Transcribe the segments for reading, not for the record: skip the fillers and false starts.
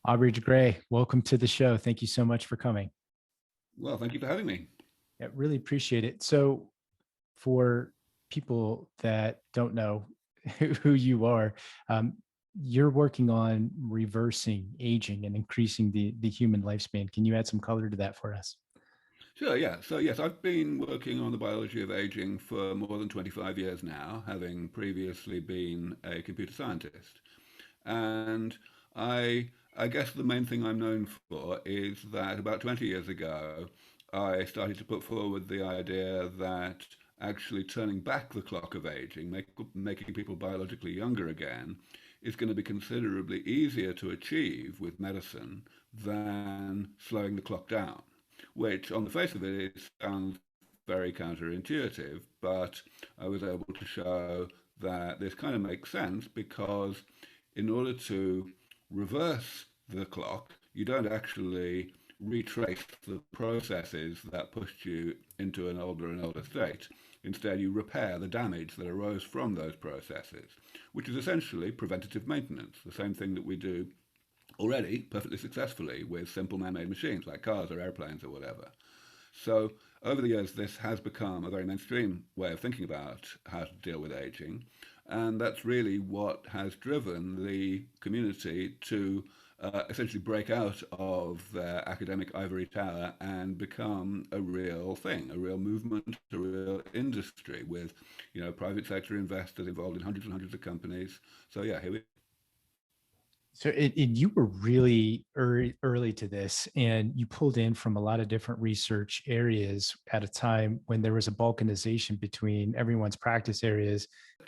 Aubrey de Grey, welcome to the show. Thank you so much for coming. Well, thank you for having me. I really appreciate it. So, for people that don't know who you are, um, you're working on reversing aging and increasing the human lifespan. Can you add some color to that for us? Sure, yeah. So, yes, I've been working on the biology of aging for more than 25 years now, having previously been a computer scientist. And I, I guess the main thing I'm known for is that about 20 years ago, I started to put forward the idea that actually turning back the clock of aging, making people biologically younger again, is going to be considerably easier to achieve with medicine than slowing the clock down, which on the face of it, it sounds very counterintuitive, but I was able to show that this kind of makes sense because in order to reverse the clock, you don't actually retrace the processes that pushed you into an older and older state. Instead, you repair the damage that arose from those processes, which is essentially preventative maintenance, the same thing that we do already perfectly successfully with simple man-made machines like cars or airplanes or whatever. So over the years, this has become a very mainstream way of thinking about how to deal with aging, and that's really what has driven the community to essentially break out of their academic ivory tower and become a real thing, a real movement, a real industry with, private sector investors involved in hundreds and hundreds of companies. So yeah, here we. So, you were really early to this, and you pulled in from a lot of different research areas at a time when there was a balkanization between everyone's practice areas.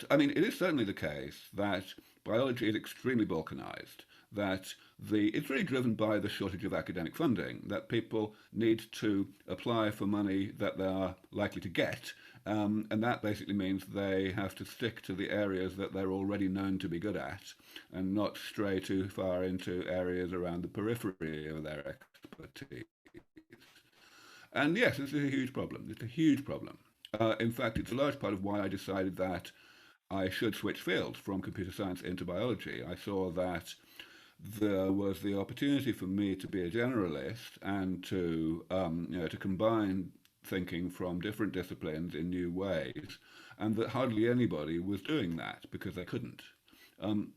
I mean, it is certainly the case that biology is extremely balkanized, that it's really driven by the shortage of academic funding, that people need to apply for money that they are likely to get, and that basically means they have to stick to the areas that they're already known to be good at and not stray too far into areas around the periphery of their expertise. And yes, this is a huge problem. It's a huge problem. In fact, it's a large part of why I decided that I should switch fields from computer science into biology. I saw that there was the opportunity for me to be a generalist and to combine thinking from different disciplines in new ways, and that hardly anybody was doing that because they couldn't. Um,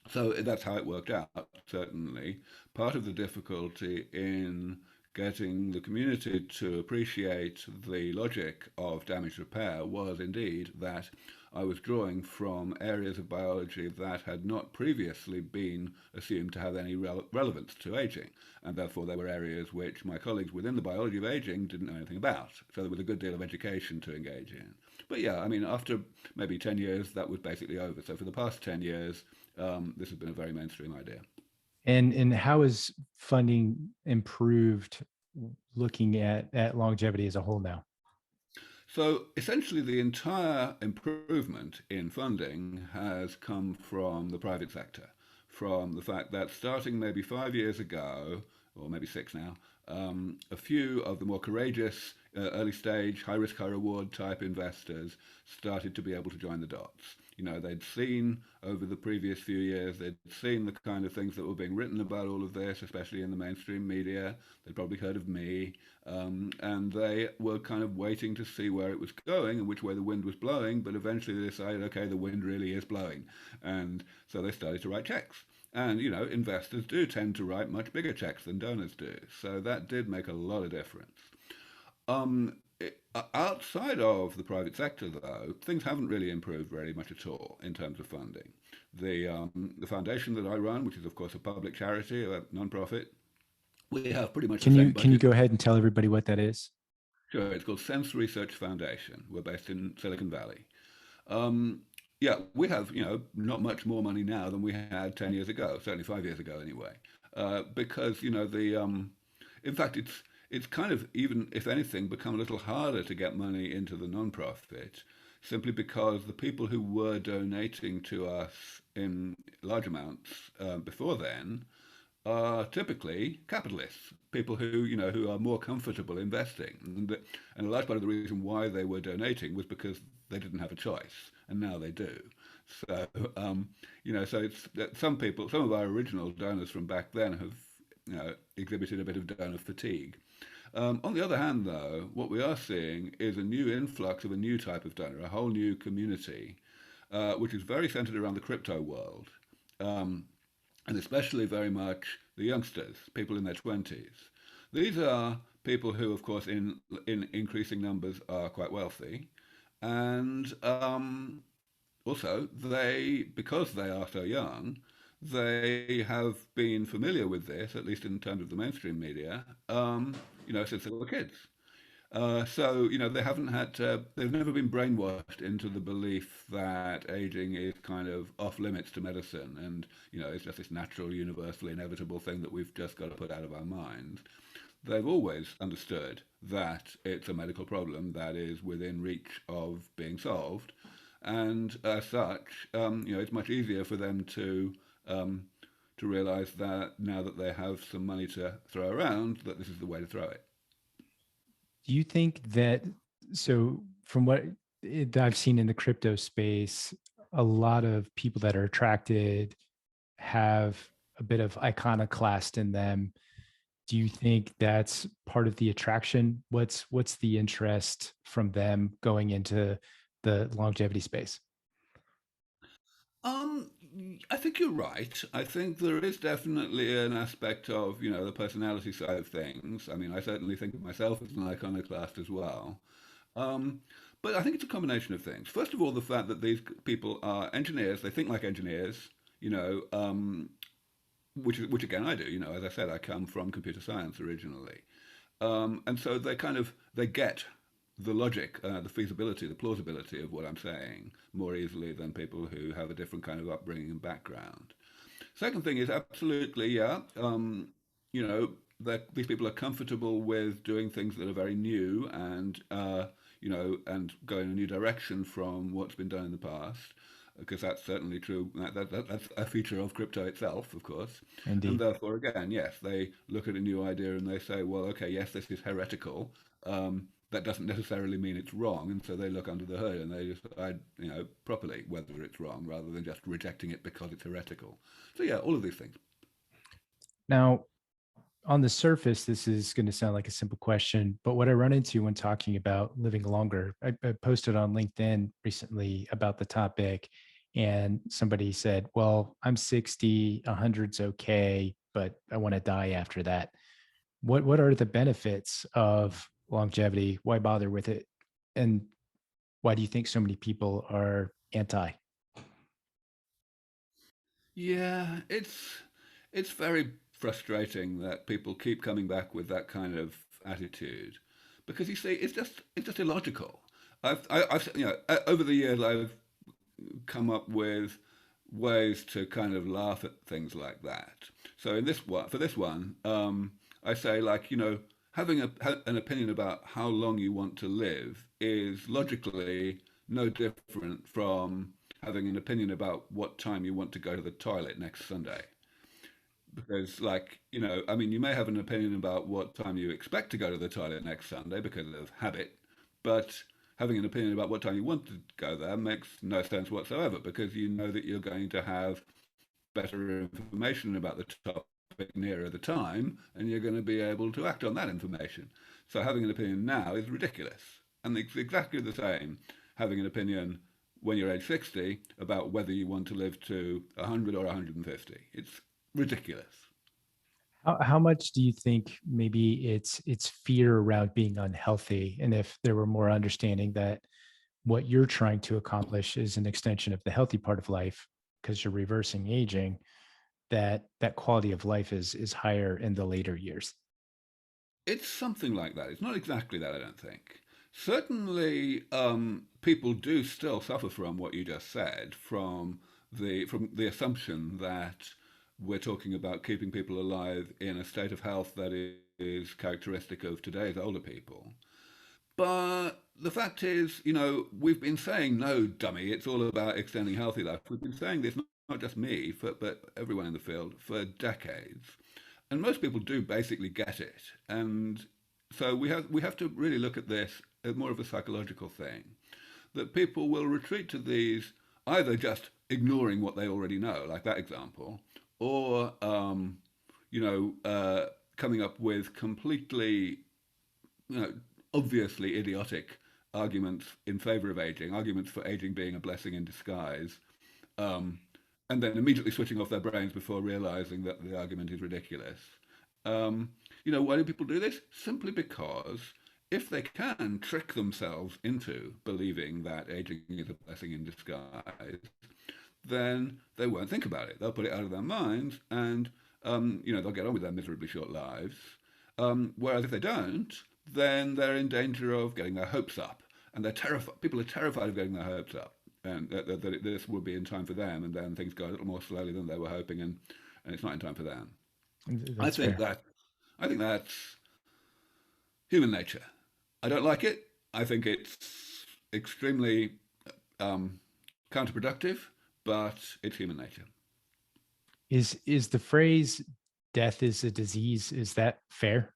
so that's how it worked out, certainly. Part of the difficulty in getting the community to appreciate the logic of damage repair was indeed that I was drawing from areas of biology that had not previously been assumed to have any relevance to aging, and therefore there were areas which my colleagues within the biology of aging didn't know anything about. So there was a good deal of education to engage in. But yeah, I mean, after maybe 10 years, that was basically over. So for the past 10 years, this has been a very mainstream idea. And how is funding improved looking at longevity as a whole now? So essentially, the entire improvement in funding has come from the private sector, from the fact that starting maybe 5 years ago, or maybe six now, a few of the more courageous early stage, high risk, high reward type investors started to be able to join the dots. They'd seen over the previous few years, they'd seen the kind of things that were being written about all of this, especially in the mainstream media. They'd probably heard of me, and they were kind of waiting to see where it was going and which way the wind was blowing. But eventually they decided, okay, the wind really is blowing. And so they started to write checks. And, investors do tend to write much bigger checks than donors do. So that did make a lot of difference. Outside of the private sector, though, things haven't really improved very much at all in terms of funding. The foundation that I run, which is of course a public charity, a non-profit, we have pretty much the same Can you budget. go ahead and tell everybody what that is? Sure, it's called Sense Research Foundation. We're based in Silicon Valley. Um, yeah, we have not much more money now than we had 10 years ago, certainly 5 years ago anyway, because in fact it's kind of, even if anything, become a little harder to get money into the non-profit simply because the people who were donating to us in large amounts before then are typically capitalists, people who who are more comfortable investing, and a large part of the reason why they were donating was because they didn't have a choice, and now they do. So so it's that some people, some of our original donors from back then have exhibited a bit of donor fatigue. On the other hand, though, what we are seeing is a new influx of a new type of donor, a whole new community, which is very centered around the crypto world, um, and especially very much the youngsters, people in their 20s. These are people who, of course, in increasing numbers, are quite wealthy, and also because they are so young, they have been familiar with this, at least in terms of the mainstream media, since they were kids. So they haven't had to, they've never been brainwashed into the belief that aging is kind of off limits to medicine and, it's just this natural, universally inevitable thing that we've just got to put out of our minds. They've always understood that it's a medical problem that is within reach of being solved. And as such, it's much easier for them to realize that now that they have some money to throw around, that this is the way to throw it. Do you think that, so from what I've seen in the crypto space, a lot of people that are attracted have a bit of iconoclast in them. Do you think that's part of the attraction? What's the interest from them going into the longevity space? Um, I think you're right. I think there is definitely an aspect of, the personality side of things. I mean, I certainly think of myself as an iconoclast as well. Um, but I think it's a combination of things. First of all, the fact that these people are engineers, they think like engineers, you know, um, which again I do. As I said, I come from computer science originally. And so they get the logic, the feasibility, the plausibility of what I'm saying more easily than people who have a different kind of upbringing and background. Second thing is absolutely, yeah. You know, that these people are comfortable with doing things that are very new and and go in a new direction from what's been done in the past. Because that's certainly true. That's a feature of crypto itself, of course. And Indeed. therefore, again, yes, they look at a new idea and they say, well, okay, yes, this is heretical. That doesn't necessarily mean it's wrong. And so they look under the hood and they decide, properly whether it's wrong rather than just rejecting it because it's heretical. So, yeah, all of these things. Now, on the surface, this is going to sound like a simple question, but what I run into when talking about living longer, I posted on LinkedIn recently about the topic, and somebody said, well, I'm 60, 100's okay, but I want to die after that. What are the benefits of longevity? Why bother with it? And why do you think so many people are anti? Yeah, it's very frustrating that people keep coming back with that kind of attitude because you see, it's just illogical. I've over the years I've come up with ways to kind of laugh at things like that. So in this one, for this one, I say like having an opinion about how long you want to live is logically no different from having an opinion about what time you want to go to the toilet next Sunday. Because, like, I mean, you may have an opinion about what time you expect to go to the toilet next Sunday because of habit, but having an opinion about what time you want to go there makes no sense whatsoever because you know that you're going to have better information about the topic nearer the time and you're going to be able to act on that information. So having an opinion now is ridiculous. And it's exactly the same having an opinion when you're age 60 about whether you want to live to 100 or 150. It's ridiculous. How much do you think maybe it's fear around being unhealthy? And if there were more understanding that what you're trying to accomplish is an extension of the healthy part of life because you're reversing aging, that quality of life is higher in the later years. It's something like that. It's not exactly that, I don't think. Certainly, people do still suffer from what you just said, from the assumption that we're talking about keeping people alive in a state of health that is characteristic of today's older people. But the fact is, we've been saying, no, dummy, it's all about extending healthy life. We've been saying this, not just me, but everyone in the field, for decades. and most people do basically get it. And so we have to really look at this as more of a psychological thing, that people will retreat to these either just ignoring what they already know, like that example, or you know, coming up with completely, you know, obviously idiotic arguments in favor of aging, arguments for aging being a blessing in disguise, um, and then immediately switching off their brains before realizing that the argument is ridiculous. Um, why do people do this? Simply because if they can trick themselves into believing that aging is a blessing in disguise, then they won't think about it. They'll put it out of their minds, and they'll get on with their miserably short lives. Whereas if they don't, then they're in danger of getting their hopes up, and they're terrified. People are terrified of getting their hopes up, and that this will be in time for them, and then things go a little more slowly than they were hoping, and it's not in time for them. I That's think fair. that I think that's human nature. I don't like it. I think it's extremely um, counterproductive, but it's human nature. Is the phrase "death is a disease" is that fair?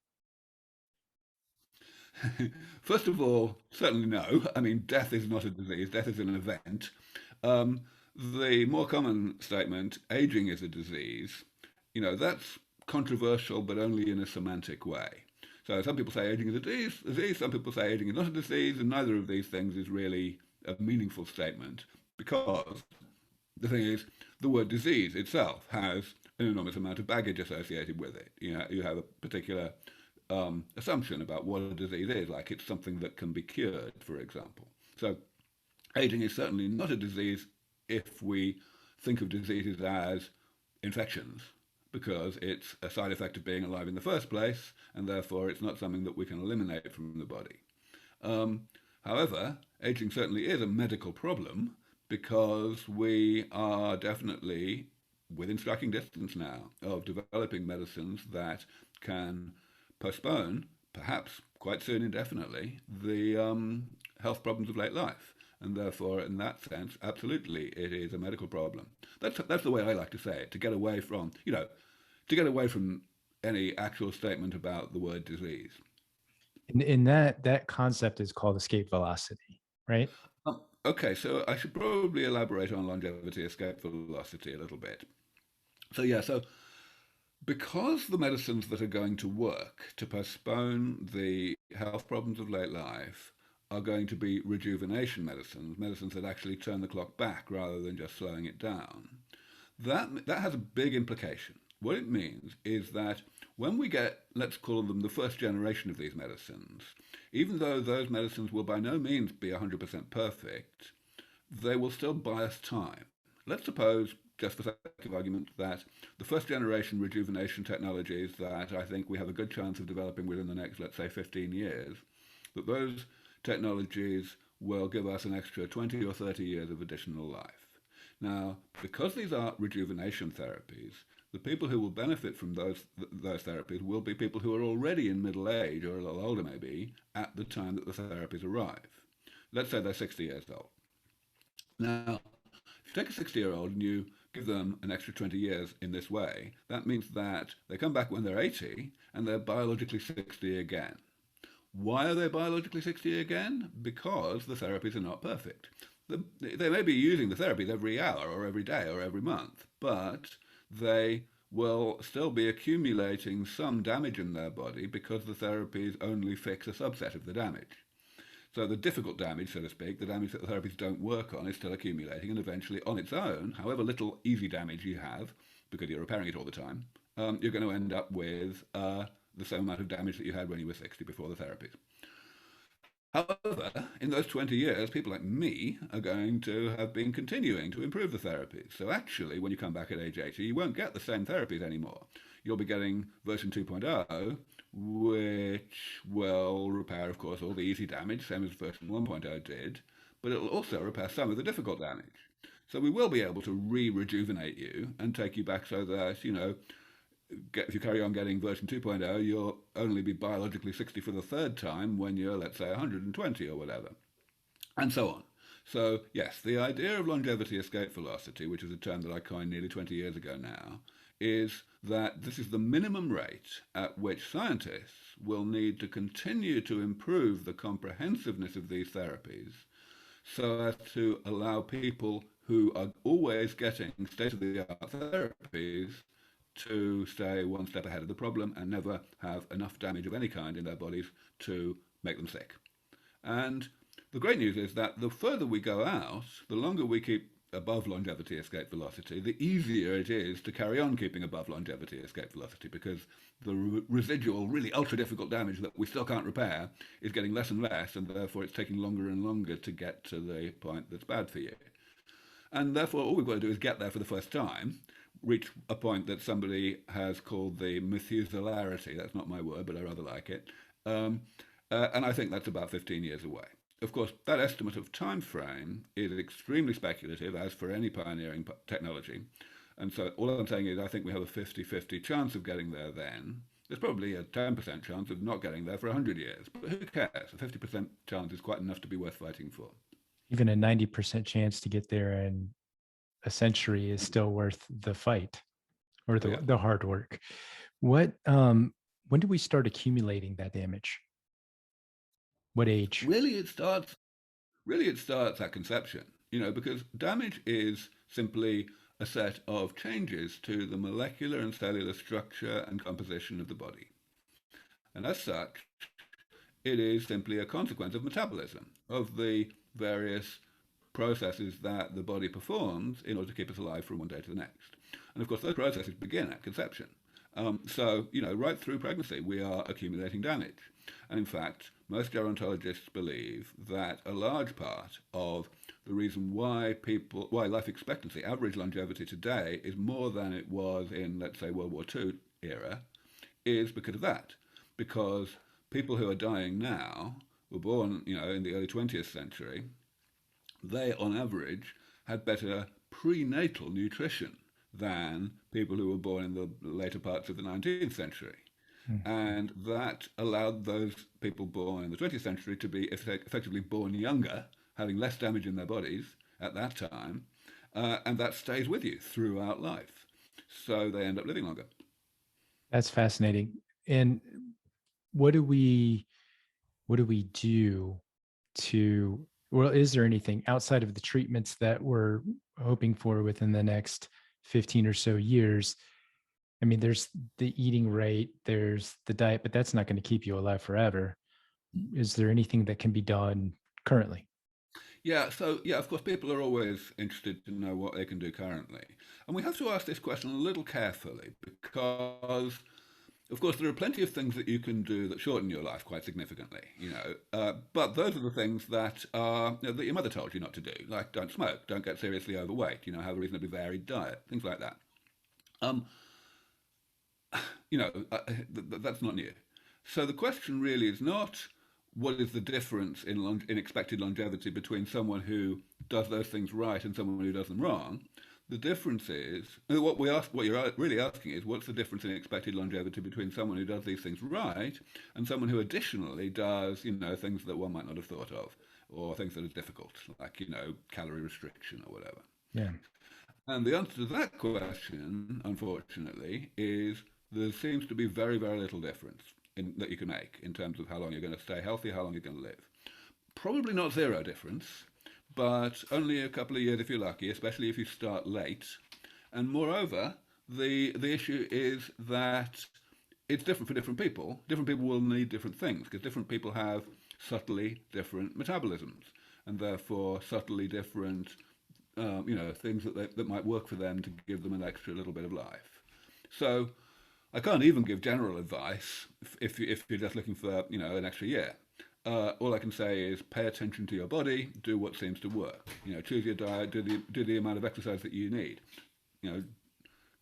First of all, certainly no. I mean, death is not a disease, death is an event. Um, the more common statement, aging is a disease, that's controversial, but only in a semantic way. So some people say aging is a disease, some people say aging is not a disease, and neither of these things is really a meaningful statement because the thing is, the word disease itself has an enormous amount of baggage associated with it. You have a particular assumption about what a disease is, like it's something that can be cured, for example. So aging is certainly not a disease if we think of diseases as infections, because it's a side effect of being alive in the first place, and therefore it's not something that we can eliminate from the body. Um, However, aging certainly is a medical problem because we are definitely within striking distance now of developing medicines that can postpone, perhaps quite soon indefinitely, the health problems of late life. And therefore, in that sense, absolutely, it is a medical problem. That's the way I like to say it. To get away from, any actual statement about the word disease. And that concept is called escape velocity, right? Okay, so I should probably elaborate on longevity escape velocity a little bit. So because the medicines that are going to work to postpone the health problems of late life are going to be rejuvenation medicines, medicines that actually turn the clock back rather than just slowing it down, that has a big implication. What it means is that when we get, let's call them the first generation of these medicines, even though those medicines will by no means be 100% perfect, they will still buy us time. Let's suppose, just for sake of argument, that the first generation rejuvenation technologies that I think we have a good chance of developing within the next, let's say, 15 years, that those technologies will give us an extra 20 or 30 years of additional life. Now, because these are rejuvenation therapies, the people who will benefit from those therapies will be people who are already in middle age or a little older maybe at the time that the therapies arrive. Let's say they're 60 years old. Now, if you take a 60-year-old and you give them an extra 20 years in this way, that means that they come back when they're 80 and they're biologically 60 again. Why are they biologically 60 again? Because the therapies are not perfect. They may be using the therapies every hour or every day or every month, but they will still be accumulating some damage in their body because the therapies only fix a subset of the damage. So the difficult damage, so to speak, the damage that the therapies don't work on is still accumulating, and eventually on its own, however little easy damage you have, because you're repairing it all the time, you're going to end up with the same amount of damage that you had when you were 60 before the therapies. However, in those 20 years, people like me are going to have been continuing to improve the therapies. So actually, when you come back at age 80, you won't get the same therapies anymore. You'll be getting version 2.0, which will repair, of course, all the easy damage, same as version 1.0 did, but it'll also repair some of the difficult damage. So we will be able to re-rejuvenate you and take you back so that, if you carry on getting version 2.0, you'll only be biologically 60 for the third time when you're, let's say, 120 or whatever, and so on. So, yes, the idea of longevity escape velocity, which is a term that I coined nearly 20 years ago now, is that this is the minimum rate at which scientists will need to continue to improve the comprehensiveness of these therapies so as to allow people who are always getting state-of-the-art therapies to stay one step ahead of the problem and never have enough damage of any kind in their bodies to make them sick. And the great news is that the further we go out, the longer we keep above longevity escape velocity, the easier it is to carry on keeping above longevity escape velocity, because the residual, really ultra difficult damage that we still can't repair is getting less and less, and therefore it's taking longer and longer to get to the point that's bad for you. And therefore, all we've got to do is get there for the first time, reach a point that somebody has called the Methusellarity. That's not my word, but I rather like it. And I think that's about 15 years away. Of course, that estimate of time frame is extremely speculative, as for any pioneering technology. And so all I'm saying is I think we have a 50-50 chance of getting there then. There's probably a 10% chance of not getting there for 100 years. But who cares? A 50% chance is quite enough to be worth fighting for. Even a 90% chance to get there in a century is still worth the fight or Oh, yeah. the hard work. When do we start accumulating that damage? What age? Really, it starts at conception, because damage is simply a set of changes to the molecular and cellular structure and composition of the body. And as such, it is simply a consequence of metabolism, of the various processes that the body performs in order to keep us alive from one day to the next. And of course, those processes begin at conception. So, right through pregnancy, we are accumulating damage. And in fact, most gerontologists believe that a large part of the reason why life expectancy, average longevity today, is more than it was in, let's say, World War II era, is because of that. Because people who are dying now were born, in the early 20th century. They, on average, had better prenatal nutrition than people who were born in the later parts of the 19th century. And that allowed those people born in the 20th century to be effectively born younger, having less damage in their bodies at that time, and that stays with you throughout life. So they end up living longer. That's fascinating. And what do we do to, well, is there anything outside of the treatments that we're hoping for within the next 15 or so years? I mean, there's the eating rate, there's the diet, but that's not going to keep you alive forever. Is there anything that can be done currently? Yeah, so of course, people are always interested to know what they can do currently. And we have to ask this question a little carefully because, of course, there are plenty of things that you can do that shorten your life quite significantly, but those are the things that that your mother told you not to do, like don't smoke, don't get seriously overweight, have a reasonably varied diet, things like that. Um, that's not new. So the question really is not what is the difference in expected longevity between someone who does those things right and someone who does them wrong. The difference is what you're really asking is what's the difference in expected longevity between someone who does these things right and someone who additionally does things that one might not have thought of, or things that are difficult, like calorie restriction or whatever. Yeah. And the answer to that question, unfortunately, is there seems to be very, very little difference that you can make in terms of how long you're going to stay healthy, how long you're going to live. Probably not zero difference, but only a couple of years if you're lucky, especially if you start late. And moreover, the issue is that it's different for different people. Different people will need different things because different people have subtly different metabolisms and therefore subtly different things that might work for them to give them an extra little bit of life. So I can't even give general advice if you're just looking for an extra year. All I can say is pay attention to your body, do what seems to work. Choose your diet, do the amount of exercise that you need.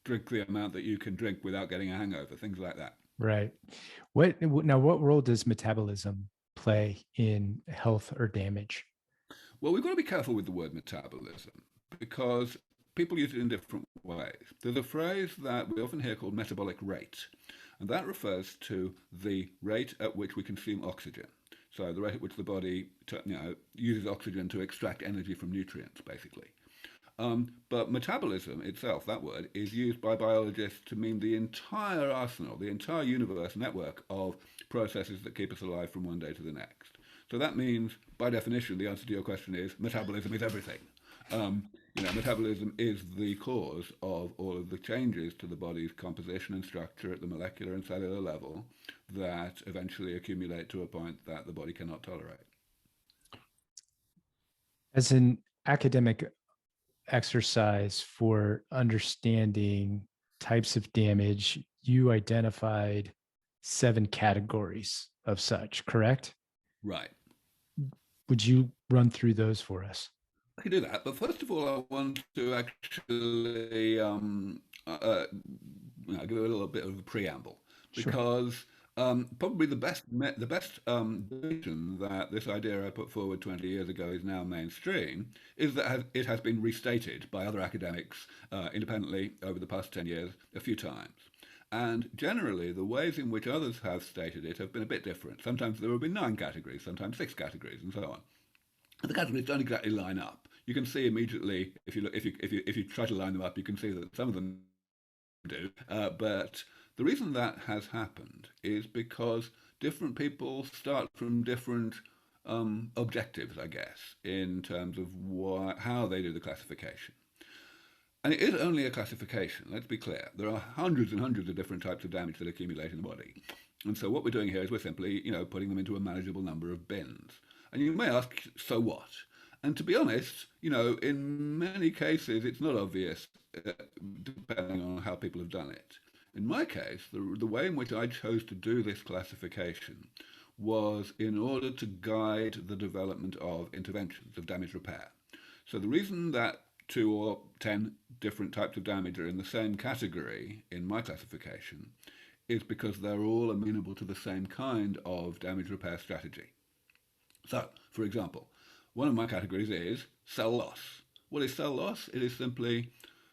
Drink the amount that you can drink without getting a hangover, things like that. Right. What role does metabolism play in health or damage? Well, we've got to be careful with the word metabolism because people use it in different ways. There's a phrase that we often hear called metabolic rate, and that refers to the rate at which we consume oxygen. So the rate at which the body uses oxygen to extract energy from nutrients, basically. But metabolism itself, that word, is used by biologists to mean the entire arsenal, the entire universe network of processes that keep us alive from one day to the next. So that means, by definition, the answer to your question is metabolism is everything. Metabolism is the cause of all of the changes to the body's composition and structure at the molecular and cellular level that eventually accumulate to a point that the body cannot tolerate. As an academic exercise for understanding types of damage, you identified 7 categories of such, correct? Right. Would you run through those for us? I can do that, but first of all, I want to actually give it a little bit of a preamble Sure. because probably the best version that this idea I put forward 20 years ago is now mainstream is that it has been restated by other academics independently over the past 10 years a few times. And generally, the ways in which others have stated it have been a bit different. Sometimes there have been 9 categories, sometimes 6 categories, and so on. And the categories don't exactly line up. You can see immediately if you try to line them up, you can see that some of them do. But the reason that has happened is because different people start from different objectives, I guess, in terms of how they do the classification. And it is only a classification, let's be clear. There are hundreds and hundreds of different types of damage that accumulate in the body. And so what we're doing here is we're simply, putting them into a manageable number of bins. And you may ask, so what? And to be honest, in many cases it's not obvious, depending on how people have done it. In my case, the way in which I chose to do this classification was in order to guide the development of interventions, of damage repair. So the reason that 2 or 10 different types of damage are in the same category in my classification is because they're all amenable to the same kind of damage repair strategy. So, for example, one of my categories is cell loss. What is cell loss? It is simply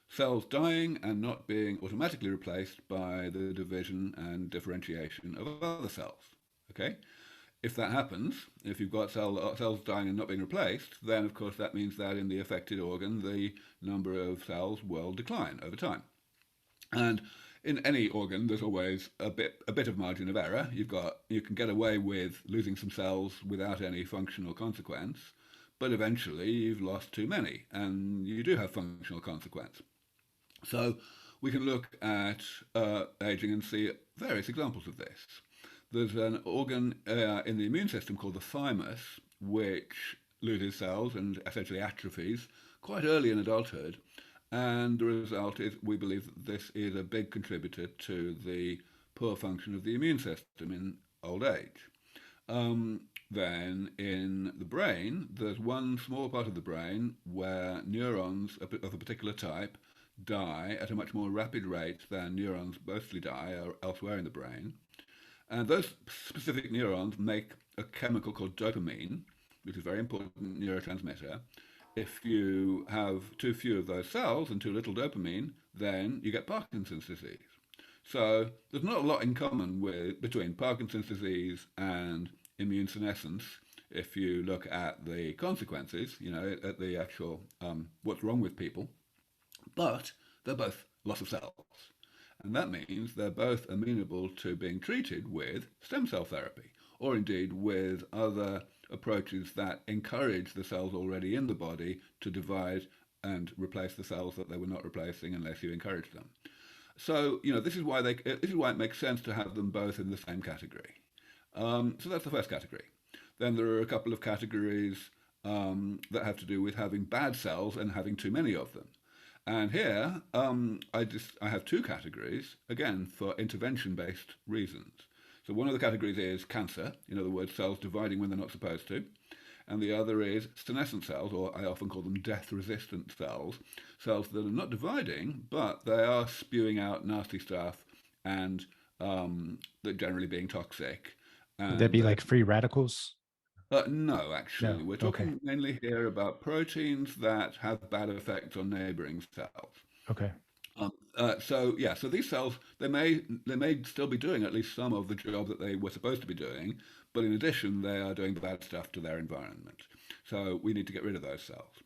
cells dying and not being automatically replaced by the division and differentiation of other cells. Okay? If that happens, if you've got cells dying and not being replaced, then of course that means that in the affected organ the number of cells will decline over time. And in any organ, there's always a bit of margin of error. You can get away with losing some cells without any functional consequence, but eventually you've lost too many, and you do have functional consequence. So we can look at aging and see various examples of this. There's an organ in the immune system called the thymus, which loses cells and essentially atrophies quite early in adulthood. And the result is we believe that this is a big contributor to the poor function of the immune system in old age. Then in the brain, there's one small part of the brain where neurons of a particular type die at a much more rapid rate than neurons mostly die elsewhere in the brain. And those specific neurons make a chemical called dopamine, which is a very important neurotransmitter. If you have too few of those cells and too little dopamine, then you get Parkinson's disease. So there's not a lot in common between Parkinson's disease and immune senescence if you look at the consequences, at the actual what's wrong with people. But they're both loss of cells. And that means they're both amenable to being treated with stem cell therapy, or indeed with other approaches that encourage the cells already in the body to divide and replace the cells that they were not replacing unless you encourage them. So, this is why it makes sense to have them both in the same category. So that's the first category. Then there are a couple of categories that have to do with having bad cells and having too many of them. And here, I have 2 categories, again, for intervention-based reasons. So one of the categories is cancer, in other words, cells dividing when they're not supposed to. And the other is senescent cells, or I often call them death-resistant cells, cells that are not dividing, but they are spewing out nasty stuff and they're generally being toxic. Would that And be like free radicals? no, actually, No. we're Okay. talking mainly here about proteins that have bad effects on neighboring cells. Okay. So these cells they may still be doing at least some of the job that they were supposed to be doing, but in addition they are doing bad stuff to their environment. So we need to get rid of those cells.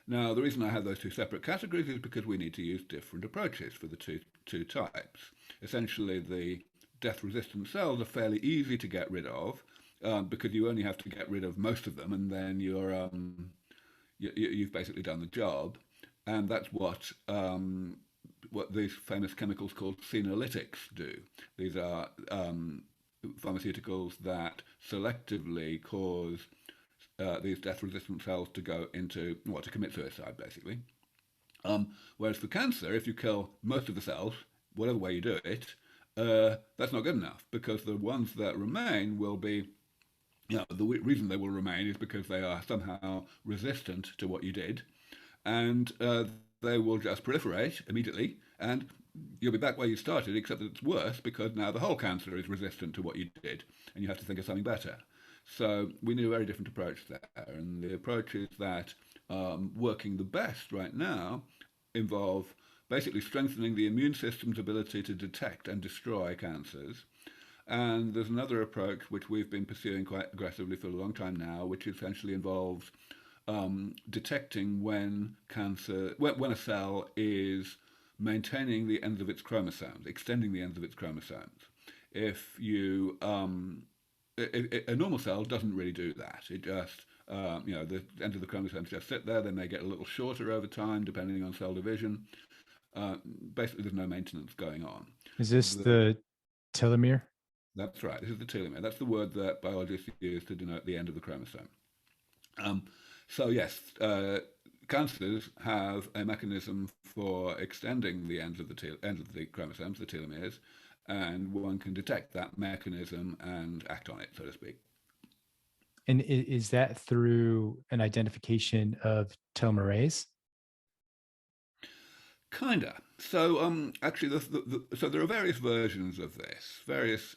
Now, the reason I have those two separate categories is because we need to use different approaches for the two types. Essentially, the death-resistant cells are fairly easy to get rid of because you only have to get rid of most of them, and then you've basically done the job. And that's what these famous chemicals called senolytics do. These are pharmaceuticals that selectively cause these death-resistant cells to go into, well, to commit suicide, basically. Whereas for cancer, if you kill most of the cells, whatever way you do it, that's not good enough because the ones that remain will be, the reason they will remain is because they are somehow resistant to what you did, and they will just proliferate immediately, and you'll be back where you started, except that it's worse because now the whole cancer is resistant to what you did, and you have to think of something better. So we need a very different approach there, and the approaches that working the best right now involve basically strengthening the immune system's ability to detect and destroy cancers. And there's another approach which we've been pursuing quite aggressively for a long time now, which essentially involves detecting when a cell is maintaining the ends of its chromosomes, extending the ends of its chromosomes. If you a normal cell doesn't really do that. It just the ends of the chromosomes just sit there. They may get a little shorter over time, depending on cell division. Basically, there's no maintenance going on. Is this the telomere? That's right. This is the telomere. That's the word that biologists use to denote the end of the chromosome. So yes, cancers have a mechanism for extending the ends of the chromosomes, the telomeres, and one can detect that mechanism and act on it, so to speak. And is that through an identification of telomerase? Kinda. So actually, so there are various versions of this, various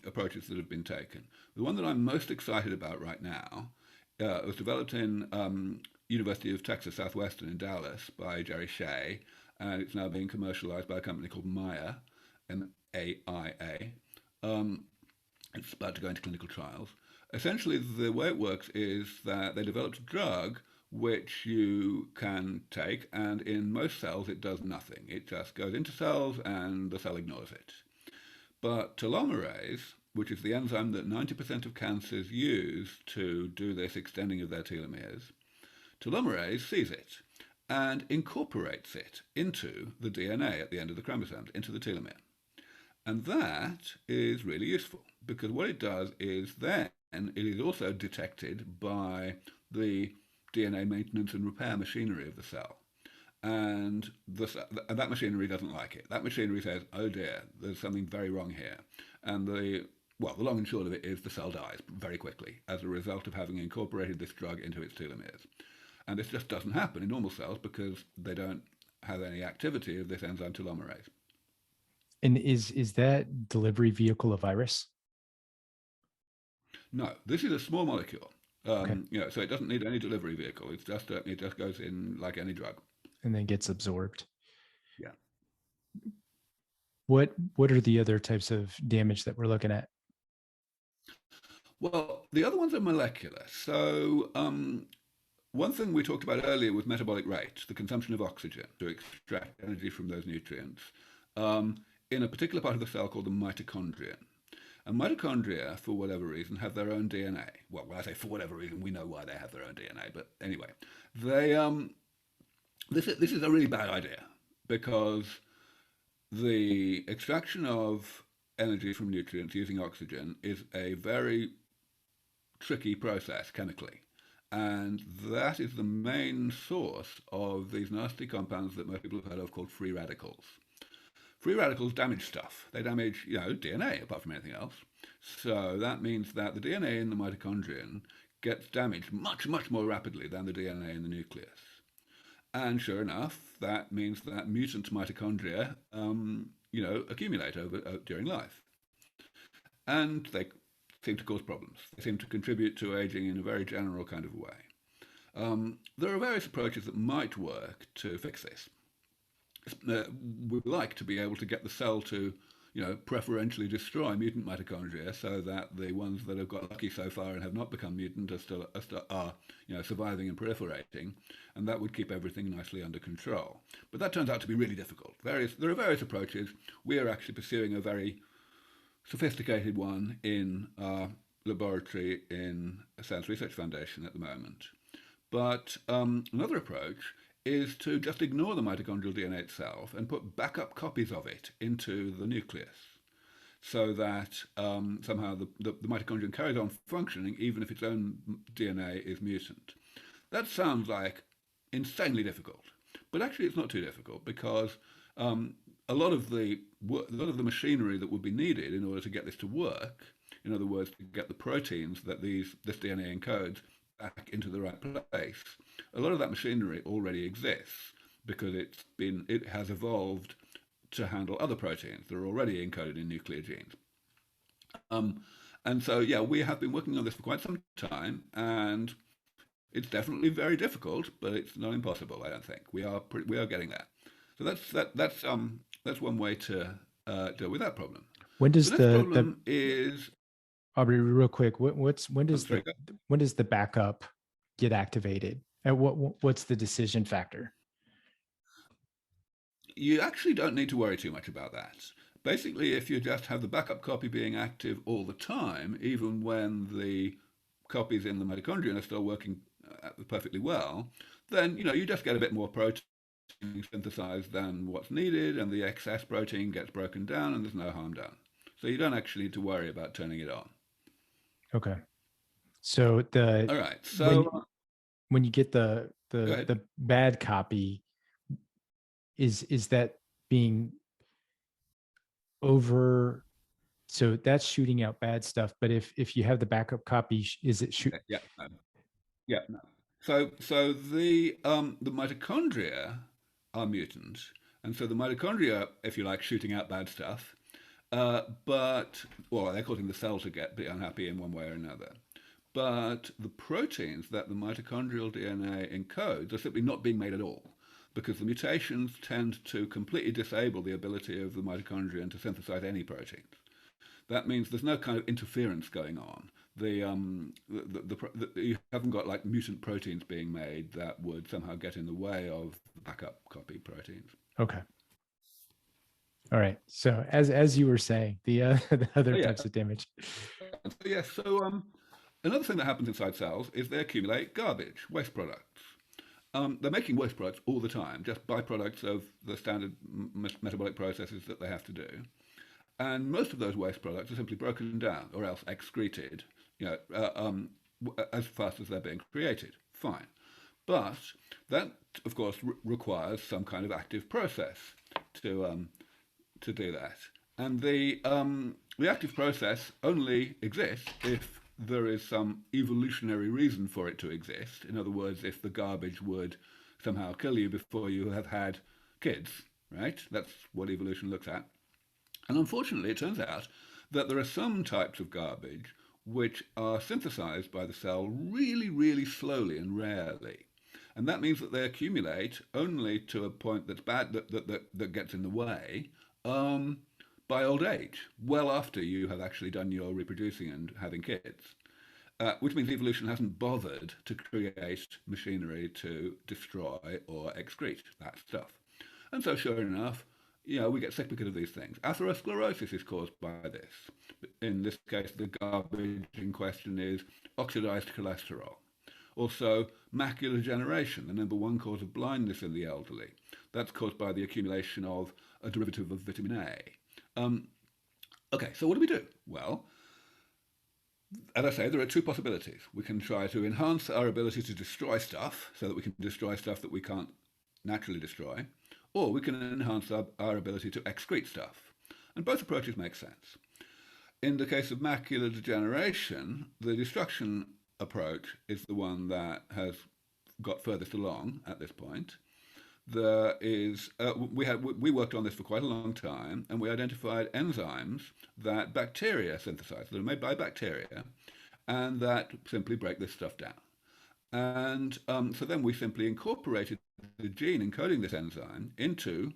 approaches that have been taken. The one that I'm most excited about right now was developed in University of Texas Southwestern in Dallas by Jerry Shea, and it's now being commercialized by a company called Maya, MAIA. It's about to go into clinical trials. Essentially, the way it works is that they developed a drug which you can take, and in most cells it does nothing. It just goes into cells and the cell ignores it. But telomerase, which is the enzyme that 90% of cancers use to do this extending of their telomeres, telomerase sees it and incorporates it into the DNA at the end of the chromosomes, into the telomere. And that is really useful because what it does is then it is also detected by the DNA maintenance and repair machinery of the cell. And that machinery doesn't like it. That machinery says, oh dear, there's something very wrong here. And the long and short of it is the cell dies very quickly as a result of having incorporated this drug into its telomeres. And this just doesn't happen in normal cells because they don't have any activity of this enzyme telomerase. And is that delivery vehicle a virus? No, this is a small molecule. Okay. So it doesn't need any delivery vehicle. It's just it just goes in like any drug. And then gets absorbed. Yeah. What are the other types of damage that we're looking at? Well, the other ones are molecular. So one thing we talked about earlier was metabolic rate, the consumption of oxygen to extract energy from those nutrients, in a particular part of the cell called the mitochondrion. And mitochondria, for whatever reason, have their own DNA. Well, when I say for whatever reason, we know why they have their own DNA. But anyway, this is a really bad idea because the extraction of energy from nutrients using oxygen is a very tricky process chemically. And that is the main source of these nasty compounds that most people have heard of called free radicals. Free radicals damage stuff. They damage, DNA apart from anything else. So that means that the DNA in the mitochondrion gets damaged much, much more rapidly than the DNA in the nucleus. And sure enough, that means that mutant mitochondria, accumulate during life. And they seem to cause problems. They seem to contribute to aging in a very general kind of way. There are various approaches that might work to fix this. We'd like to be able to get the cell to preferentially destroy mutant mitochondria so that the ones that have got lucky so far and have not become mutant are surviving and proliferating, and that would keep everything nicely under control. But that turns out to be really difficult. There are various approaches. We are actually pursuing a very sophisticated one in our laboratory in a Science Research Foundation at the moment. But another approach is to just ignore the mitochondrial DNA itself and put backup copies of it into the nucleus so that somehow the mitochondrion carries on functioning even if its own DNA is mutant. That sounds like insanely difficult, but actually it's not too difficult because a lot of the machinery that would be needed in order to get this to work, in other words, to get the proteins that this DNA encodes back into the right place, a lot of that machinery already exists because it has evolved to handle other proteins that are already encoded in nuclear genes. And so, yeah, we have been working on this for quite some time, and it's definitely very difficult, but it's not impossible. I don't think we are getting there. So that's one way to deal with that problem. When The does next the problem is, Aubrey, real quick, when I'm does sorry, the backup get activated? And what's the decision factor? you actually don't need to worry too much about that. Basically, if you just have the backup copy being active all the time, even when the copies in the mitochondrion are still working perfectly well, then you just get a bit more protein synthesized than what's needed, and the excess protein gets broken down, and there's no harm done. So you don't actually need to worry about turning it on. Okay. So All right. when So when you get the go ahead. the bad copy, is that being over, so that's shooting out bad stuff, but if you have the backup copy, is it shoot? Yeah. No. Yeah. No. So the mitochondria are mutant, and so the mitochondria, if you like, shooting out bad stuff. But well, they're causing the cell to get be unhappy in one way or another. But the proteins that the mitochondrial DNA encodes are simply not being made at all because the mutations tend to completely disable the ability of the mitochondrion to synthesize any proteins. That means there's no kind of interference going on. You haven't got like mutant proteins being made that would somehow get in the way of backup copy proteins. Okay. All right. So as you were saying, the So other yeah, types of damage. another thing that happens inside cells is they accumulate garbage, waste products. They're making waste products all the time, just byproducts of the standard metabolic processes that they have to do. And most of those waste products are simply broken down or else excreted, as fast as they're being created. Fine. But that, of course, requires some kind of active process to do that. And the active process only exists if there is some evolutionary reason for it to exist. In other words, if the garbage would somehow kill you before you have had kids, right? That's what evolution looks at. And unfortunately, it turns out that there are some types of garbage which are synthesized by the cell really, really slowly and rarely. And that means that they accumulate only to a point that's bad, that gets in the way by old age, well after you have actually done your reproducing and having kids. Which means evolution hasn't bothered to create machinery to destroy or excrete that stuff. And so, sure enough, we get sick because of these things. Atherosclerosis is caused by this. In this case, the garbage in question is oxidized cholesterol. Also, macular degeneration, the number one cause of blindness in the elderly. That's caused by the accumulation of a derivative of vitamin A. Okay, so what do we do? Well, as I say, there are two possibilities. We can try to enhance our ability to destroy stuff so that we can destroy stuff that we can't naturally destroy, or we can enhance our ability to excrete stuff. And both approaches make sense. In the case of macular degeneration, the destruction approach is the one that has got furthest along at this point. There is we worked on this for quite a long time, and we identified enzymes that bacteria synthesize, that are made by bacteria, and that simply break this stuff down. And so then we simply incorporated the gene encoding this enzyme into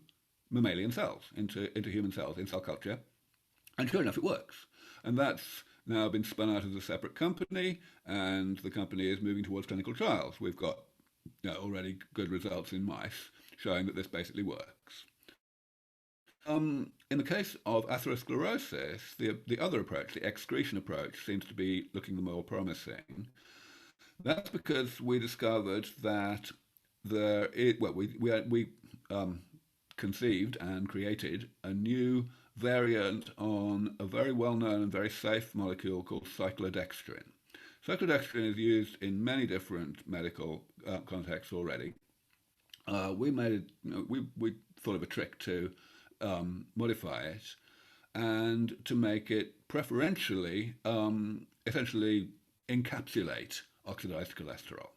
mammalian cells, into human cells in cell culture, And sure enough, it works. And that's now been spun out as a separate company, and the company is moving towards clinical trials. We've got already good results in mice showing that this basically works. In the case of atherosclerosis, the other approach, the excretion approach, seems to be looking the more promising. That's because we discovered that we conceived and created a new variant on a very well-known and very safe molecule called cyclodextrin. Cyclodextrin is used in many different medical contexts already. We made it, we thought of a trick to modify it and to make it preferentially, essentially encapsulate oxidized cholesterol.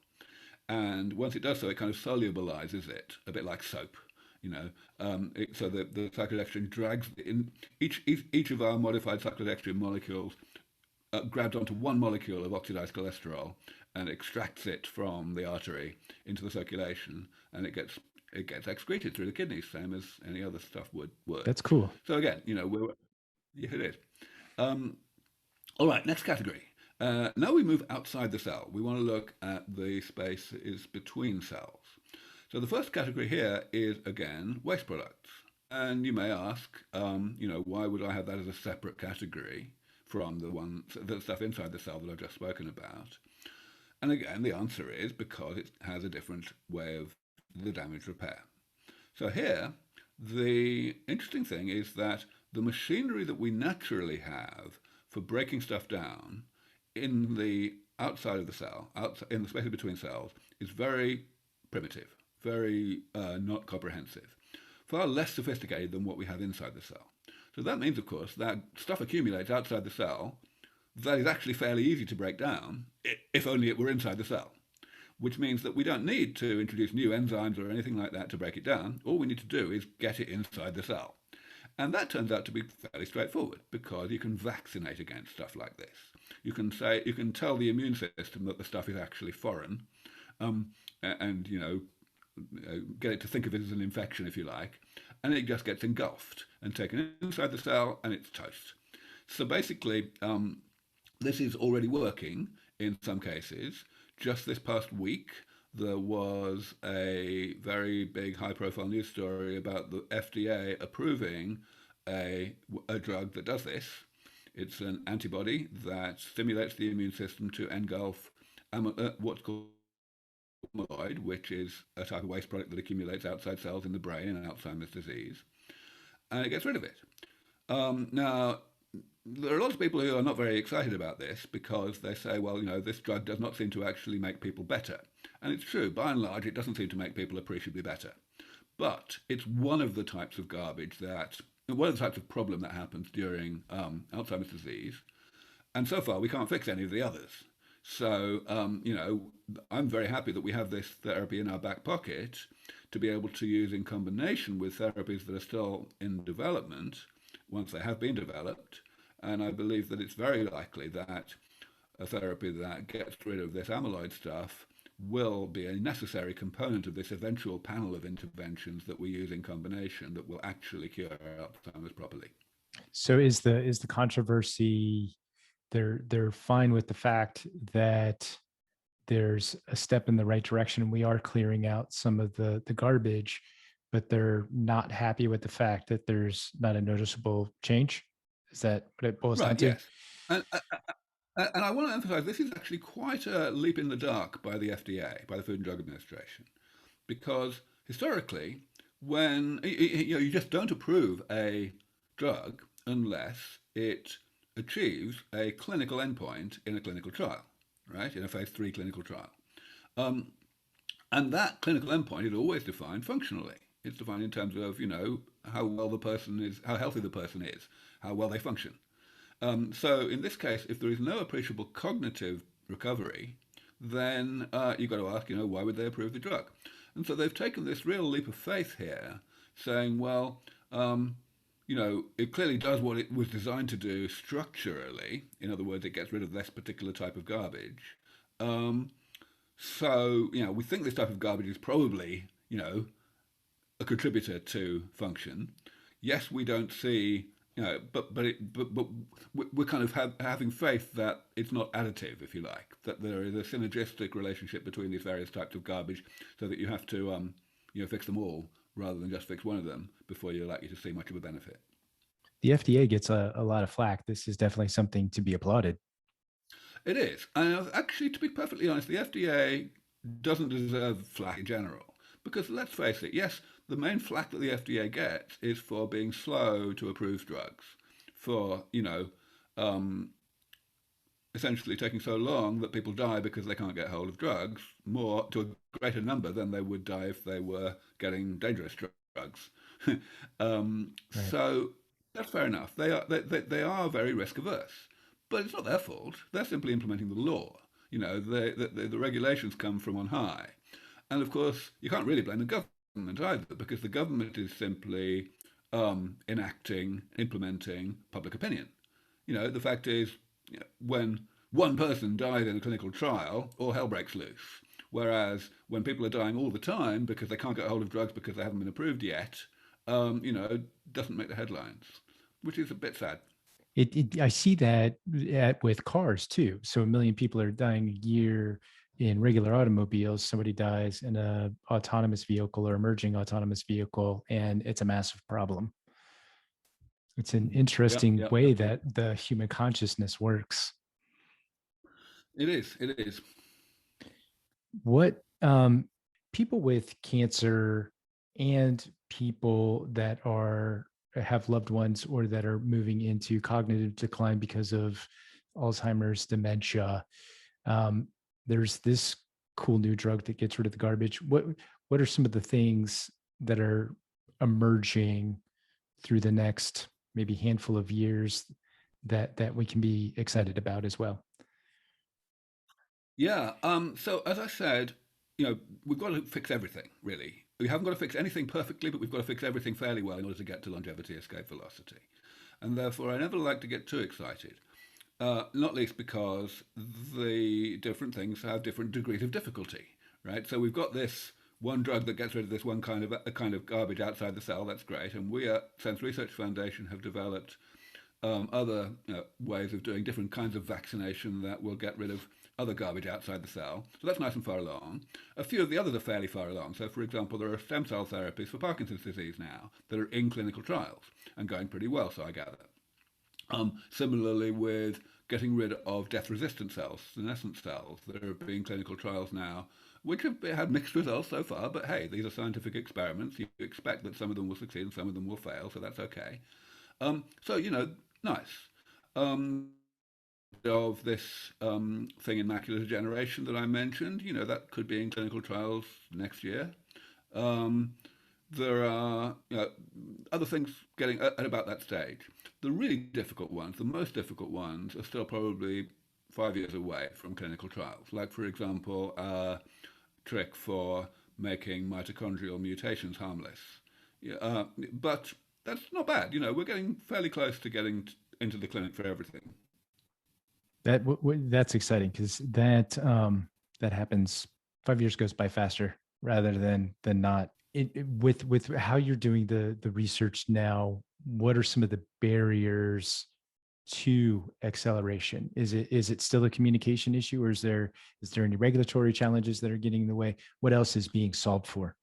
And once it does so, it kind of solubilizes it, a bit like soap, so that the cyclodextrin drags in each of our modified cyclodextrin molecules grabs onto one molecule of oxidized cholesterol and extracts it from the artery into the circulation, and it gets excreted through the kidneys, same as any other stuff would. That's cool. So again, yeah, it is. Um, all right, next category. Now we move outside the cell. We want to look at the spaces between cells. So the first category here is, again, waste products. And you may ask, why would I have that as a separate category from the stuff inside the cell that I've just spoken about? And again, the answer is because it has a different way of the damage repair. So here, the interesting thing is that the machinery that we naturally have for breaking stuff down in the outside of the cell, in the spaces between cells, is very primitive, very not comprehensive, far less sophisticated than what we have inside the cell. So that means, of course, that stuff accumulates outside the cell that is actually fairly easy to break down, if only it were inside the cell, which means that we don't need to introduce new enzymes or anything like that to break it down. All we need to do is get it inside the cell. And that turns out to be fairly straightforward because you can vaccinate against stuff like this. You can tell the immune system that the stuff is actually foreign, and get it to think of it as an infection, if you like, and it just gets engulfed and taken inside the cell, and it's toast. So basically, this is already working in some cases. Just this past week, there was a very big high-profile news story about the FDA approving a drug that does this. It's an antibody that stimulates the immune system to engulf what's called amyloid, which is a type of waste product that accumulates outside cells in the brain in Alzheimer's disease, and it gets rid of it. Now, there are lots of people who are not very excited about this because they say, well, this drug does not seem to actually make people better. And it's true, by and large, it doesn't seem to make people appreciably better. But it's one of the types of problem that happens during Alzheimer's disease. And so far, we can't fix any of the others. So, I'm very happy that we have this therapy in our back pocket to be able to use in combination with therapies that are still in development once they have been developed. And I believe that it's very likely that a therapy that gets rid of this amyloid stuff will be a necessary component of this eventual panel of interventions that we use in combination that will actually cure Alzheimer's properly. So is the controversy, they're fine with the fact that there's a step in the right direction and we are clearing out some of the garbage, but they're not happy with the fact that there's not a noticeable change? Is that what it boils down Right, to? yes. And, and I want to emphasize this is actually quite a leap in the dark by the FDA, by the Food and Drug Administration, because historically, when you just don't approve a drug unless it achieves a clinical endpoint in a clinical trial, right? In a phase 3 clinical trial. And that clinical endpoint is always defined functionally. It's defined in terms of, how well the person is, how healthy the person is, how well they function. So in this case, if there is no appreciable cognitive recovery, then you've got to ask, why would they approve the drug? And so they've taken this real leap of faith here, saying, well, it clearly does what it was designed to do structurally. In other words, it gets rid of this particular type of garbage. So, we think this type of garbage is probably, a contributor to function. Yes, we don't see but we're kind of having faith that it's not additive, if you like, that there is a synergistic relationship between these various types of garbage, so that you have to fix them all rather than just fix one of them before you're likely to see much of a benefit. The FDA gets a lot of flack. This is definitely something to be applauded. It is, and actually, to be perfectly honest, the FDA doesn't deserve flack in general, because let's face it, yes, the main flack that the FDA gets is for being slow to approve drugs, for um, essentially taking so long that people die because they can't get hold of drugs, more to a greater number than they would die if they were getting dangerous drugs. Right. So that's fair enough. They are very risk averse, but it's not their fault. They're simply implementing the law. The regulations come from on high, and of course you can't really blame the government either, because the government is simply enacting, implementing public opinion. The fact is, when one person dies in a clinical trial, all hell breaks loose. Whereas when people are dying all the time because they can't get hold of drugs because they haven't been approved yet, doesn't make the headlines, which is a bit sad. I see that with cars too. So a million people are dying a year in regular automobiles. Somebody dies in a autonomous vehicle or emerging autonomous vehicle, and it's a massive problem. It's an Yeah, interesting yeah, way absolutely. that the human consciousness works. It is. It is. What people with cancer and people that are have loved ones or that are moving into cognitive decline because of Alzheimer's, dementia, um, there's this cool new drug that gets rid of the garbage. What are some of the things that are emerging through the next maybe handful of years that we can be excited about as well? Yeah. So as I said, we've got to fix everything, really. We haven't got to fix anything perfectly, but we've got to fix everything fairly well in order to get to longevity escape velocity. And therefore, I never like to get too excited. Not least because the different things have different degrees of difficulty, right? So we've got this one drug that gets rid of this one kind of garbage outside the cell. That's great, and we at Sense Research Foundation have developed other ways of doing different kinds of vaccination that will get rid of other garbage outside the cell. So that's nice and far along. A few of the others are fairly far along. So, for example, there are stem cell therapies for Parkinson's disease now that are in clinical trials and going pretty well, so I gather. Similarly, with getting rid of death-resistant cells, senescent cells, there are being clinical trials now, which have had mixed results so far. But hey, these are scientific experiments. You expect that some of them will succeed and some of them will fail, so that's okay. So nice. Um, of this thing in macular degeneration that I mentioned, that could be in clinical trials next year. Um, there are other things getting at about that stage. The really difficult ones, the most difficult ones, are still probably 5 years away from clinical trials. Like, for example, a trick for making mitochondrial mutations harmless. Yeah, but that's not bad. We're getting fairly close to getting into the clinic for everything. That's exciting because that happens. 5 years goes by faster rather than not. With how you're doing the research now, what are some of the barriers to acceleration? Is it still a communication issue, or is there any regulatory challenges that are getting in the way? What else is being solved for?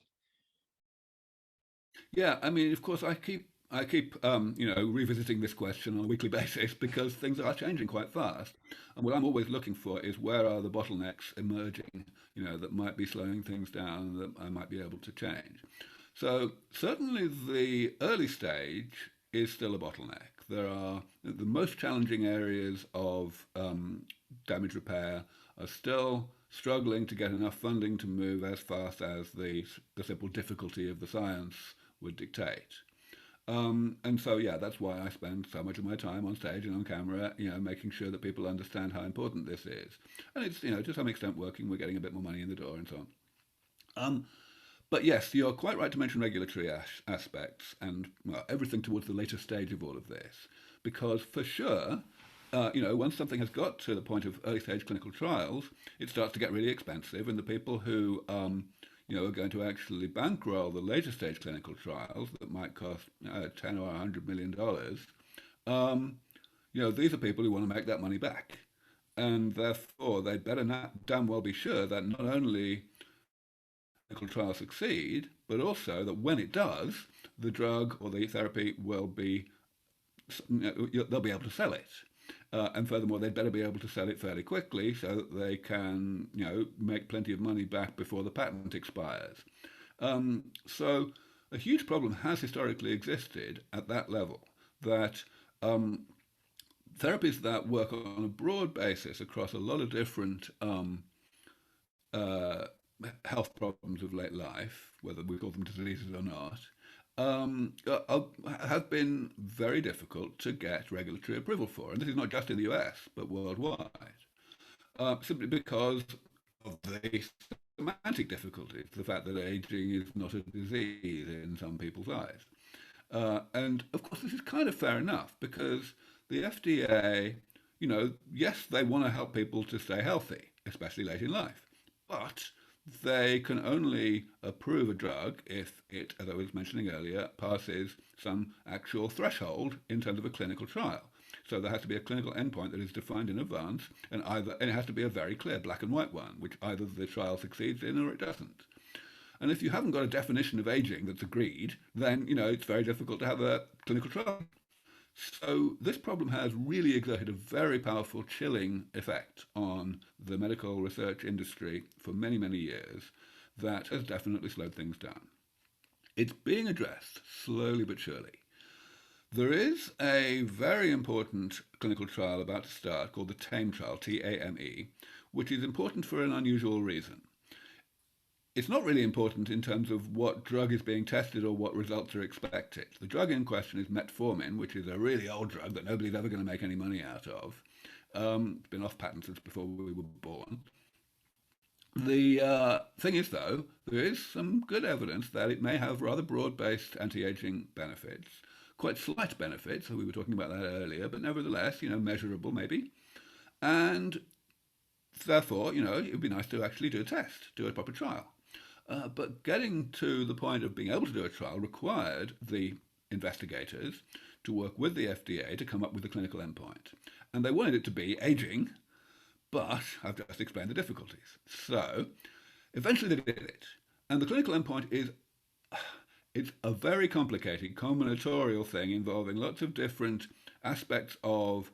Yeah, I mean, of course, I keep revisiting this question on a weekly basis because things are changing quite fast. And what I'm always looking for is where are the bottlenecks emerging, that might be slowing things down that I might be able to change. So certainly the early stage is still a bottleneck. There are the most challenging areas of damage repair are still struggling to get enough funding to move as fast as the simple difficulty of the science would dictate. And so, yeah, that's why I spend so much of my time on stage and on camera, making sure that people understand how important this is. And it's, to some extent working. We're getting a bit more money in the door and so on. Um, but yes, you're quite right to mention regulatory aspects and well, everything towards the later stage of all of this. Because for sure, once something has got to the point of early stage clinical trials, it starts to get really expensive, and the people who are going to actually bankroll the later stage clinical trials that might cost 10 or $100 million. Um, these are people who want to make that money back. And therefore, they'd better damn well be sure that not only clinical trial succeed, but also that when it does, the drug or the therapy will be, they'll be able to sell it. And furthermore, they'd better be able to sell it fairly quickly so that they can, make plenty of money back before the patent expires. So a huge problem has historically existed at that level that um, therapies that work on a broad basis across a lot of different uh, health problems of late life, whether we call them diseases or not, have been very difficult to get regulatory approval for. And this is not just in the US, but worldwide, simply because of the semantic difficulties, the fact that aging is not a disease in some people's eyes. And of course, this is kind of fair enough because the FDA, yes, they want to help people to stay healthy, especially late in life. But they can only approve a drug if it, as I was mentioning earlier, passes some actual threshold in terms of a clinical trial. So there has to be a clinical endpoint that is defined in advance, and it has to be a very clear black and white one, which either the trial succeeds in or it doesn't. And if you haven't got a definition of aging that's agreed, then it's very difficult to have a clinical trial. So this problem has really exerted a very powerful chilling effect on the medical research industry for many, many years that has definitely slowed things down. It's being addressed slowly but surely. There is a very important clinical trial about to start called the TAME trial, Tame, which is important for an unusual reason. It's not really important in terms of what drug is being tested or what results are expected. The drug in question is metformin, which is a really old drug that nobody's ever going to make any money out of. It's been off patent since before we were born. The thing is, though, there is some good evidence that it may have rather broad-based anti-aging benefits, quite slight benefits. We were talking about that earlier, but nevertheless, measurable maybe. And therefore, it would be nice to actually do a test, do a proper trial. But getting to the point of being able to do a trial required the investigators to work with the FDA to come up with a clinical endpoint. And they wanted it to be aging, but I've just explained the difficulties. So eventually they did it. And the clinical endpoint is it's a very complicated combinatorial thing involving lots of different aspects of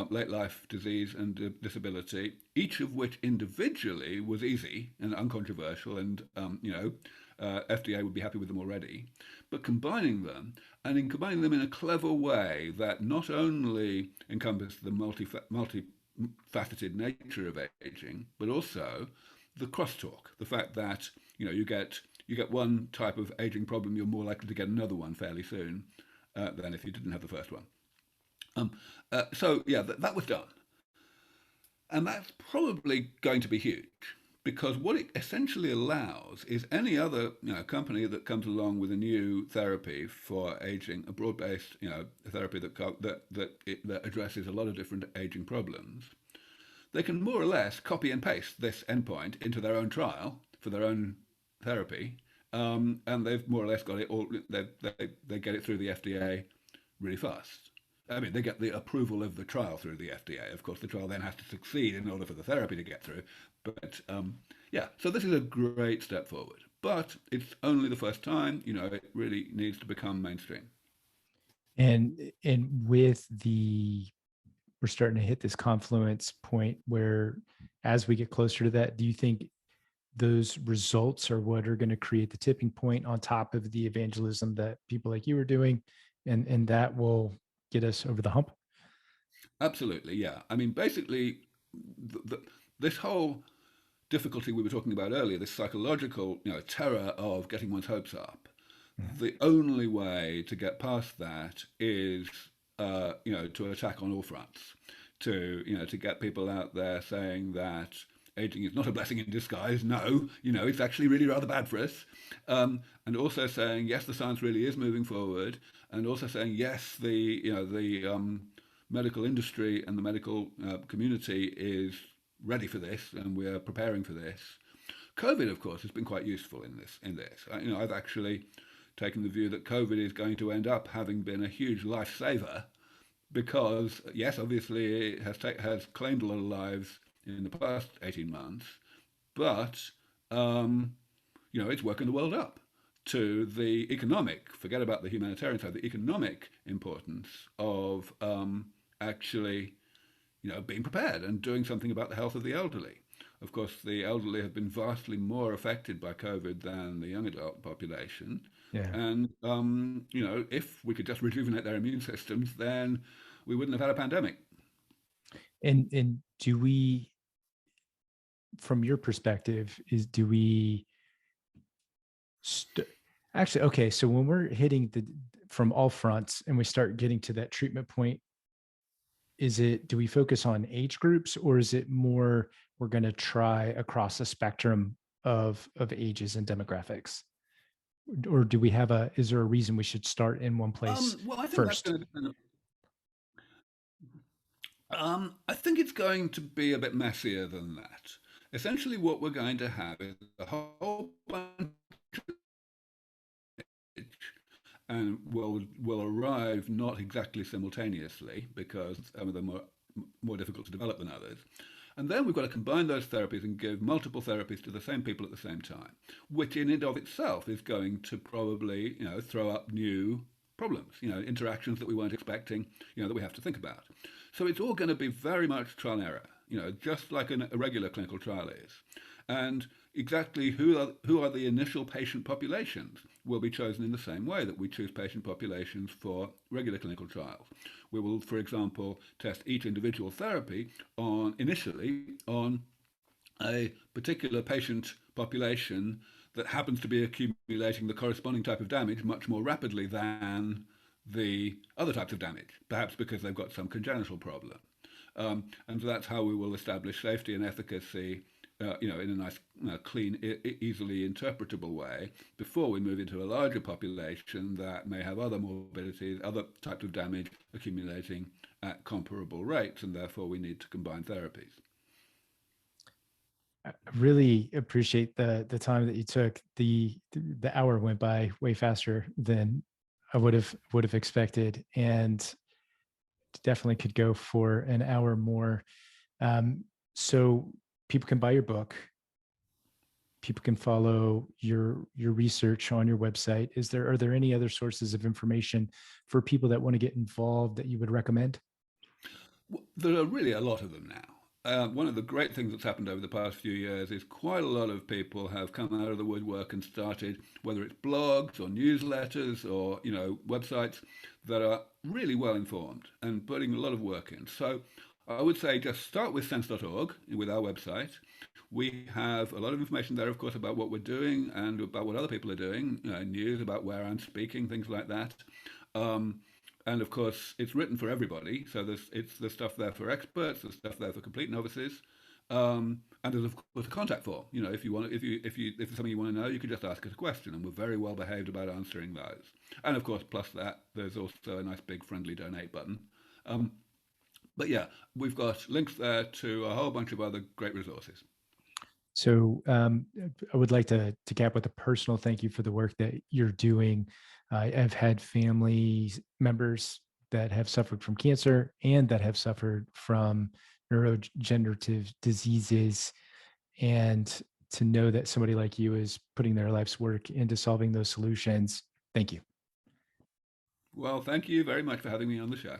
late life disease and disability, each of which individually was easy and uncontroversial, and FDA would be happy with them already. But combining them, and in combining them in a clever way that not only encompassed the multifaceted nature of aging, but also the crosstalk, the fact that you get one type of aging problem, you're more likely to get another one fairly soon than if you didn't have the first one. So yeah, that was done. And that's probably going to be huge because what it essentially allows is any other company that comes along with a new therapy for aging, a broad-based therapy that addresses a lot of different aging problems, they can more or less copy and paste this endpoint into their own trial for their own therapy, and they've more or less got it all. They get it through the FDA really fast. I mean, they get the approval of the trial through the FDA. Of course, the trial then has to succeed in order for the therapy to get through. But yeah, so this is a great step forward. But it's only the first time. It really needs to become mainstream. And with we're starting to hit this confluence point where, as we get closer to that, do you think those results are what are going to create the tipping point on top of the evangelism that people like you are doing, and that will get us over the hump? Absolutely, yeah. I mean, basically, this whole difficulty we were talking about earlier, this psychological, terror of getting one's hopes up. The only way to get past that is, to attack on all fronts, to get people out there saying that aging is not a blessing in disguise. No, it's actually really rather bad for us. And also saying, yes, the science really is moving forward. And also saying, yes, the medical industry and the medical community is ready for this, and we're preparing for this. COVID, of course, has been quite useful in this. I've actually taken the view that COVID is going to end up having been a huge lifesaver because yes, obviously it has claimed a lot of lives in the past 18 months, but um, it's woken the world up to the economic, forget about the humanitarian side, the economic importance of actually, being prepared and doing something about the health of the elderly. Of course, the elderly have been vastly more affected by COVID than the young adult population. Yeah. And, if we could just rejuvenate their immune systems, then we wouldn't have had a pandemic. And do we, from your perspective, do we st- actually, okay, so when we're hitting the from all fronts and we start getting to that treatment point, do we focus on age groups, or is it more we're going to try across a spectrum of ages and demographics? Or do we have is there a reason we should start in one place Well, I think that's first? going to depend. I think it's going to be a bit messier than that. Essentially, what we're going to have is a whole bunch, and will arrive not exactly simultaneously because some of them are more difficult to develop than others. And then we've got to combine those therapies and give multiple therapies to the same people at the same time, which in and of itself is going to probably, throw up new problems, interactions that we weren't expecting, that we have to think about. So it's all going to be very much trial and error, just like a regular clinical trial is. And exactly who are the initial patient populations will be chosen in the same way that we choose patient populations for regular clinical trials. We will, for example, test each individual therapy initially on a particular patient population that happens to be accumulating the corresponding type of damage much more rapidly than the other types of damage, perhaps because they've got some congenital problem. And so that's how we will establish safety and efficacy, in a nice, clean, easily interpretable way before we move into a larger population that may have other morbidities, other types of damage accumulating at comparable rates, and therefore we need to combine therapies. I really appreciate the time that you took. The hour went by way faster than I would have expected, and definitely could go for an hour more. Um, so people can buy your book. People can follow your research on your website. Are there any other sources of information for people that want to get involved that you would recommend? There are really a lot of them now. One of the great things that's happened over the past few years is quite a lot of people have come out of the woodwork and started, whether it's blogs or newsletters or websites that are really well informed and putting a lot of work in. So I would say just start with sense.org with our website. We have a lot of information there, of course, about what we're doing and about what other people are doing, news about where I'm speaking, things like that. Um, and of course, it's written for everybody. So there's stuff there for experts, there's stuff there for complete novices, and there's of course a contact form. If you want, if there's something you want to know, you can just ask us a question, and we're very well behaved about answering those. And of course, plus that, there's also a nice big friendly donate button. Um, but yeah, we've got links there to a whole bunch of other great resources. So I would like to cap with a personal thank you for the work that you're doing. I've had family members that have suffered from cancer and that have suffered from neurodegenerative diseases. And to know that somebody like you is putting their life's work into solving those solutions. Thank you. Well, thank you very much for having me on the show.